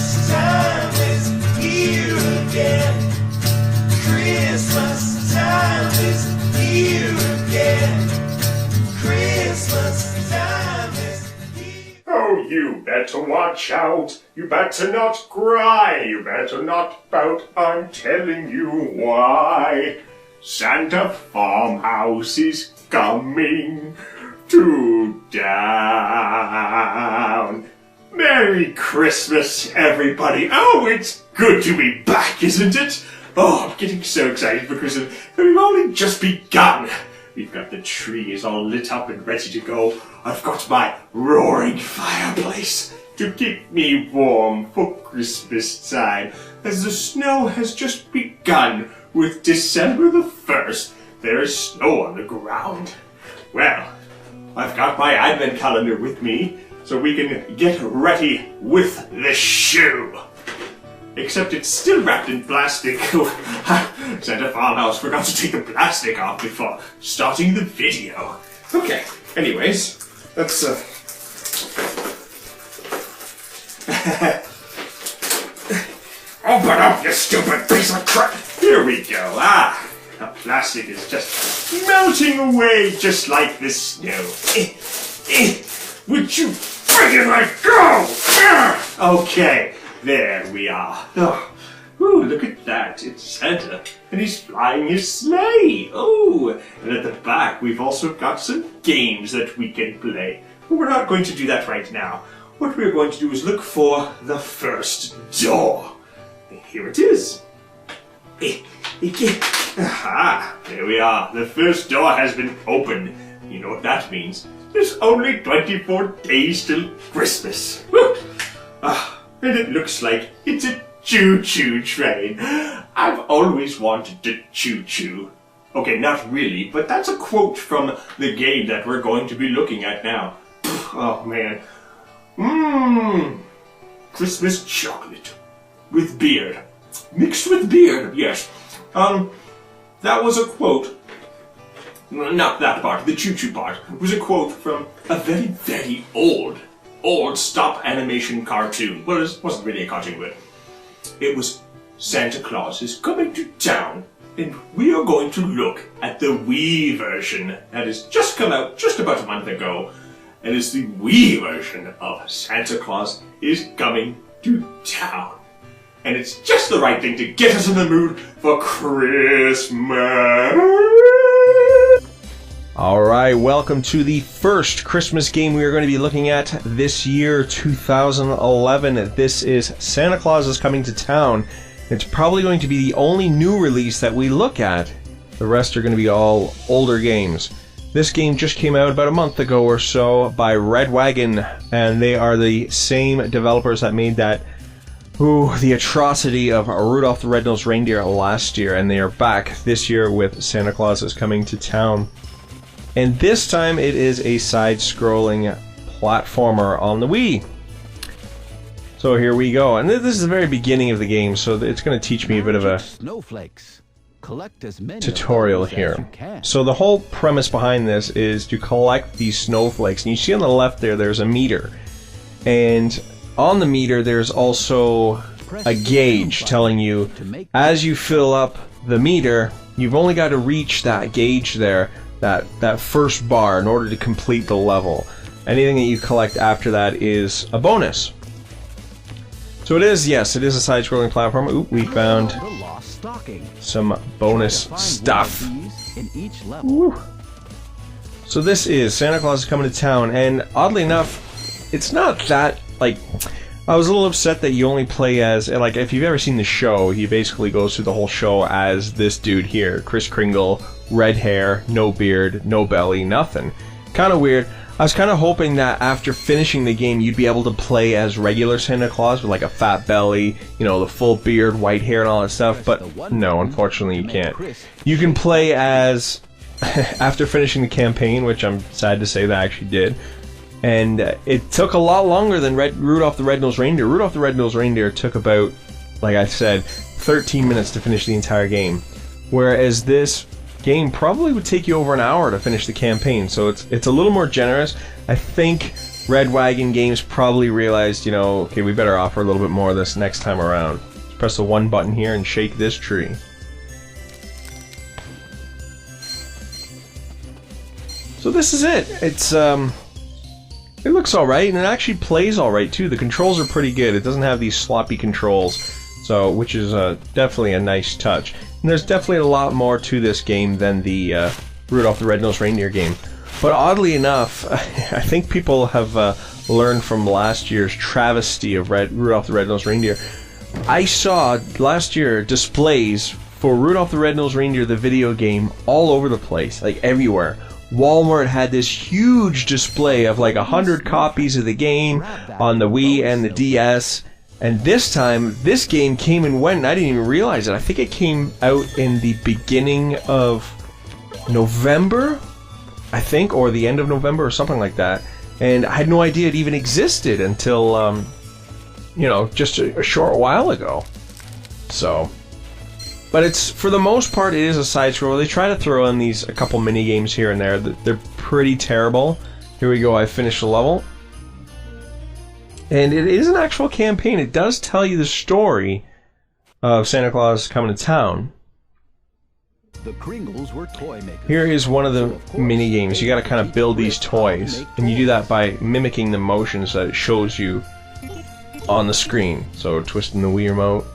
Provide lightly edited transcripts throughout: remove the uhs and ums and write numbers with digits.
Christmas time is here again. Christmas time is here again. Christmas time is here. Oh, you better watch out. You better not cry. You better not pout. I'm telling you why. Santa Farmhouse is coming to town. Merry Christmas, everybody. Oh, it's good to be back, isn't it? Oh, I'm getting so excited for Christmas. We've only just begun. We've got the trees all lit up and ready to go. I've got my roaring fireplace to keep me warm for Christmas time, as the snow has just begun. With December the 1st, there is snow on the ground. Well, I've got my advent calendar with me, so we can get ready with the shoe. Except it's still wrapped in plastic. Santa Farmhouse forgot to take the plastic off before starting the video. Okay, anyways, let's open up, you stupid piece of crap! Here we go. The plastic is just melting away just like the snow. Would you friggin' let go? Okay, there we are. Oh, ooh, look at that. It's Santa, and he's flying his sleigh. Oh, and at the back we've also got some games that we can play. But we're not going to do that right now. What we're going to do is look for the first door. Here it is. Aha, there we are. The first door has been opened. You know what that means. There's only 24 days till Christmas. And it looks like it's a choo-choo train. I've always wanted to choo-choo. Okay, not really, but that's a quote from the game that we're going to be looking at now. Oh, man. Christmas chocolate. With beard. Mixed with beard, yes. That was a quote. Not that part, the choo-choo part. Was a quote from a very, very old stop animation cartoon. Well, it wasn't really a cartoon, but it was Santa Claus is coming to town, and we are going to look at the Wii version that has just come out just about a month ago, and it's the Wii version of Santa Claus is coming to town. And it's just the right thing to get us in the mood for Christmas. Alright, welcome to the first Christmas game we are going to be looking at this year, 2011. This is Santa Claus is Coming to Town. It's probably going to be the only new release that we look at. The rest are going to be all older games. This game just came out about a month ago or so by Red Wagon, and they are the same developers that made that the atrocity of Rudolph the Red-Nosed Reindeer last year, and they are back this year with Santa Claus is Coming to Town. And this time it is a side-scrolling platformer on the Wii. So here we go, and this is the very beginning of the game, so it's going to teach me a bit of a tutorial here. So the whole premise behind this is to collect these snowflakes, and you see on the left there's a meter, and on the meter there's also a gauge telling you as you fill up the meter, you've only got to reach that gauge there, that first bar, in order to complete the level. Anything that you collect after that is a bonus. So it is a side-scrolling platform. Oop, we found some bonus stuff. Woo. So this is Santa Claus is Coming to Town, and oddly enough, it's not that, like, I was a little upset that you only play as, like, if you've ever seen the show, he basically goes through the whole show as this dude here, Kris Kringle, red hair, no beard, no belly, nothing. Kind of weird. I was kind of hoping that after finishing the game, you'd be able to play as regular Santa Claus with, like, a fat belly, you know, the full beard, white hair, and all that stuff, but no, unfortunately you can't. You can play as, after finishing the campaign, which I'm sad to say that I actually did, and it took a lot longer than Rudolph the Red-Nosed Reindeer. Rudolph the Red-Nosed Reindeer took about, like I said, 13 minutes to finish the entire game. Whereas this game probably would take you over an hour to finish the campaign, so it's a little more generous. I think Red Wagon Games probably realized, you know, okay, we better offer a little bit more of this next time around. Just press the 1 button here and shake this tree. So this is it. It's it looks alright, and it actually plays alright too. The controls are pretty good. It doesn't have these sloppy controls, so which is definitely a nice touch. And there's definitely a lot more to this game than the Rudolph the Red-Nosed Reindeer game. But oddly enough, I think people have learned from last year's travesty of Rudolph the Red-Nosed Reindeer. I saw last year displays for Rudolph the Red-Nosed Reindeer, the video game, all over the place, like everywhere. Walmart had this huge display of like 100 copies of the game on the Wii and the DS. And this time, this game came and went, and I didn't even realize it. I think it came out in the beginning of November, I think, or the end of November or something like that. And I had no idea it even existed until, you know, just a short while ago. So, but it's, for the most part, it is a side scroller. They try to throw in a couple mini games here and there. They're pretty terrible. Here we go, I finished the level. And it is an actual campaign. It does tell you the story of Santa Claus coming to town. The Kringles were toy makers. Here is one of the mini games. You got to kind of build these toys, and you do that by mimicking the motions that it shows you on the screen. So twisting the Wii remote.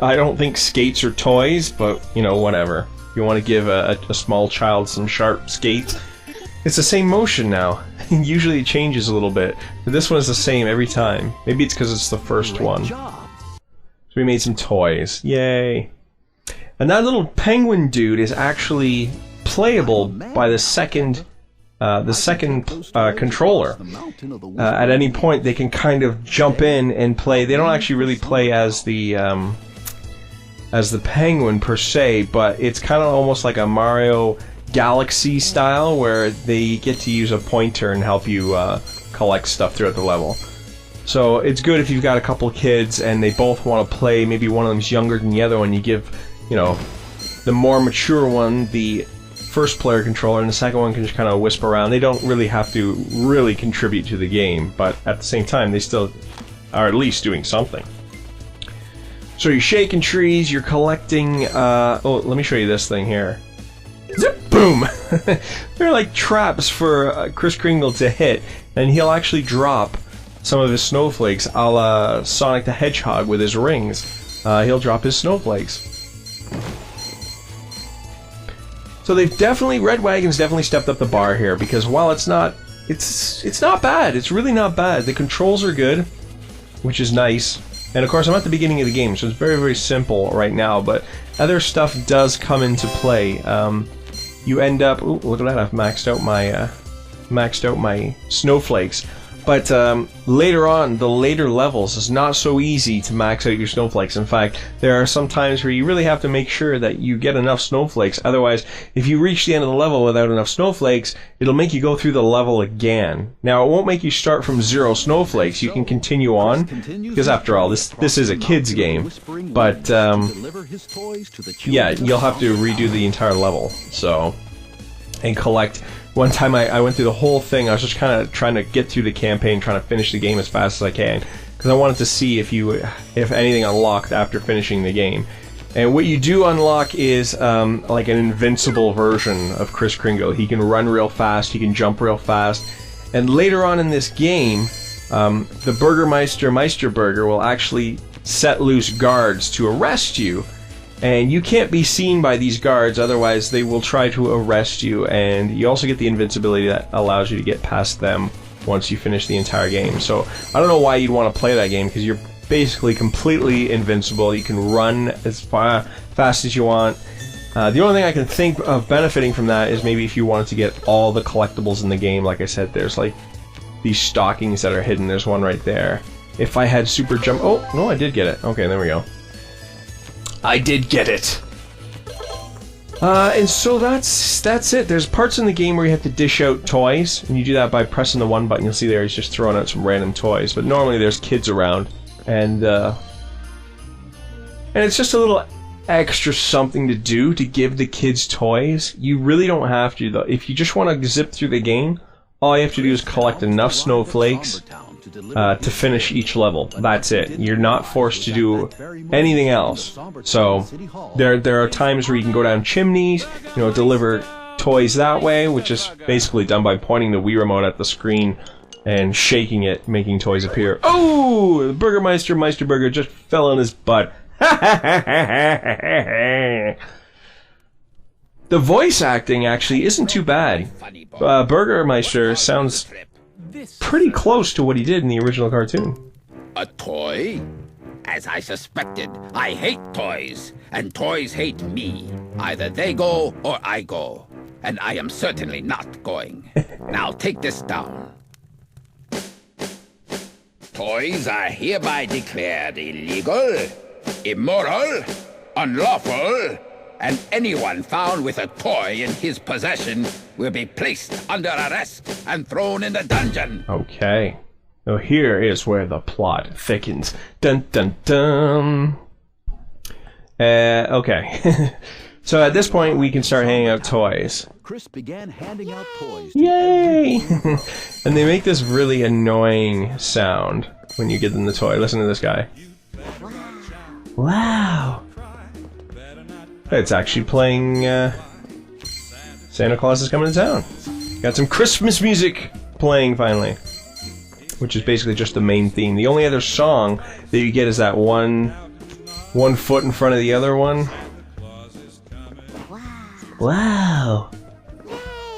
I don't think skates are toys, but you know, whatever. If you want to give a small child some sharp skates, it's the same motion now. Usually it changes a little bit, but this one is the same every time. Maybe it's because it's the first one. So we made some toys. Yay! And that little penguin dude is actually playable by the second controller. At any point, they can kind of jump in and play. They don't actually really play as the penguin per se, but it's kind of almost like a Mario Galaxy style, where they get to use a pointer and help you collect stuff throughout the level. So it's good if you've got a couple kids and they both want to play. Maybe one of them's younger than the other one. You give, you know, the more mature one the first player controller, and the second one can just kind of wisp around. They don't really have to really contribute to the game, but at the same time they still are at least doing something. So you're shaking trees, you're collecting, oh, let me show you this thing here. Zip! Boom! They're like traps for Kris Kringle to hit, and he'll actually drop some of his snowflakes, a la Sonic the Hedgehog with his rings. He'll drop his snowflakes. So Red Wagon's definitely stepped up the bar here, because while it's not bad. It's really not bad. The controls are good, which is nice. And of course, I'm at the beginning of the game, so it's very, very simple right now, but other stuff does come into play. You end up... Ooh, look at that, I've maxed out my snowflakes. But later on, the later levels, it's not so easy to max out your snowflakes. In fact, there are some times where you really have to make sure that you get enough snowflakes. Otherwise, if you reach the end of the level without enough snowflakes, it'll make you go through the level again. Now, it won't make you start from 0 snowflakes. You can continue on, because after all, this is a kid's game. But, yeah, you'll have to redo the entire level, so... and collect... One time I went through the whole thing. I was just kind of trying to get through the campaign, trying to finish the game as fast as I can, because I wanted to see if anything unlocked after finishing the game. And what you do unlock is like an invincible version of Kris Kringle. He can run real fast, he can jump real fast, and later on in this game, the Burgermeister Meisterburger will actually set loose guards to arrest you. And you can't be seen by these guards, otherwise they will try to arrest you, and you also get the invincibility that allows you to get past them once you finish the entire game. So, I don't know why you'd want to play that game, because you're basically completely invincible. You can run as fast as you want. The only thing I can think of benefiting from that is maybe if you wanted to get all the collectibles in the game. Like I said, there's like these stockings that are hidden. There's one right there. If I had super jump... Oh, no, I did get it. Okay, there we go. I did get it! And so that's it. There's parts in the game where you have to dish out toys, and you do that by pressing the 1 button. You'll see there he's just throwing out some random toys, but normally there's kids around, and it's just a little extra something to do to give the kids toys. You really don't have to, though. If you just want to zip through the game, all you have to do is collect enough snowflakes to finish each level. That's it. You're not forced to do anything else. So there are times where you can go down chimneys, deliver toys that way, which is basically done by pointing the Wii remote at the screen and shaking it, making toys appear. Oh, the Burgermeister Meisterburger just fell on his butt. The voice acting actually isn't too bad. Burgermeister sounds pretty close to what he did in the original cartoon. A toy? As I suspected, I hate toys, and toys hate me. Either they go or I go, and I am certainly not going. Now take this down. Toys are hereby declared illegal, immoral, unlawful, and anyone found with a toy in his possession will be placed under arrest and thrown in the dungeon. Okay. Now here is where the plot thickens. Dun dun dun. Okay. So at this point we can start handing out toys. Chris began handing out toys. Yay! And they make this really annoying sound when you give them the toy. Listen to this guy. Wow. It's actually playing Santa Claus is Coming to Town. Got some Christmas music playing finally, which is basically just the main theme. The only other song that you get is that one foot in front of the other one. Wow.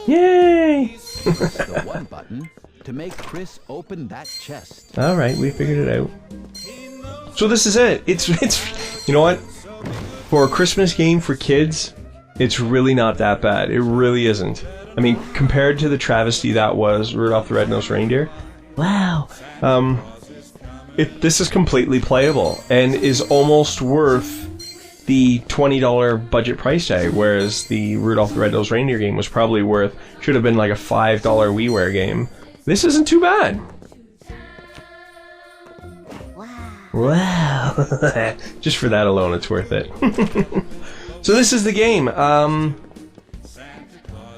Yay! The one button to make Chris open that chest. Alright, we figured it out. So this is it. It's you know what? For a Christmas game for kids, it's really not that bad. It really isn't. I mean, compared to the travesty that was Rudolph the Red-Nosed Reindeer, wow. This is completely playable and is almost worth the $20 budget price tag, whereas the Rudolph the Red-Nosed Reindeer game was probably should have been like a $5 WiiWare game. This isn't too bad. Wow. Just for that alone, it's worth it. So this is the game.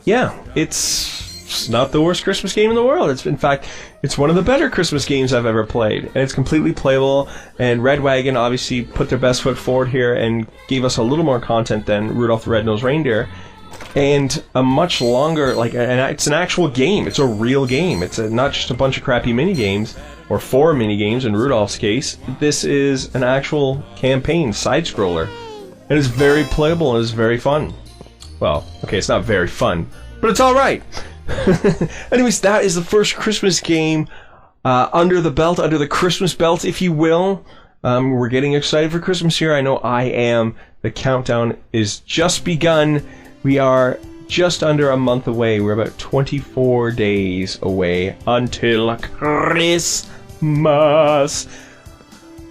Yeah, it's not the worst Christmas game in the world. In fact, it's one of the better Christmas games I've ever played. And it's completely playable, and Red Wagon obviously put their best foot forward here and gave us a little more content than Rudolph the Red-Nosed Reindeer. And a much longer, it's an actual game. It's a real game. It's not just a bunch of crappy mini-games, or 4 mini-games in Rudolph's case. This is an actual campaign, side-scroller. And it's very playable and it's very fun. Well, okay, it's not very fun, but it's alright. Anyways, that is the first Christmas game under the Christmas belt, if you will. We're getting excited for Christmas here. I know I am. The countdown is just begun. We are just under a month away. We're about 24 days away until Christmas.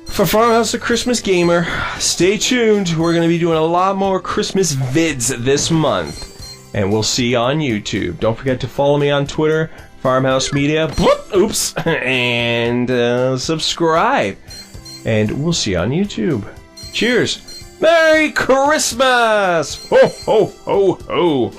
For Farmhouse, the Christmas Gamer, stay tuned. We're going to be doing a lot more Christmas vids this month. And we'll see you on YouTube. Don't forget to follow me on Twitter, Farmhouse Media, oops, and subscribe. And we'll see you on YouTube. Cheers! Merry Christmas! Ho, ho, ho, ho!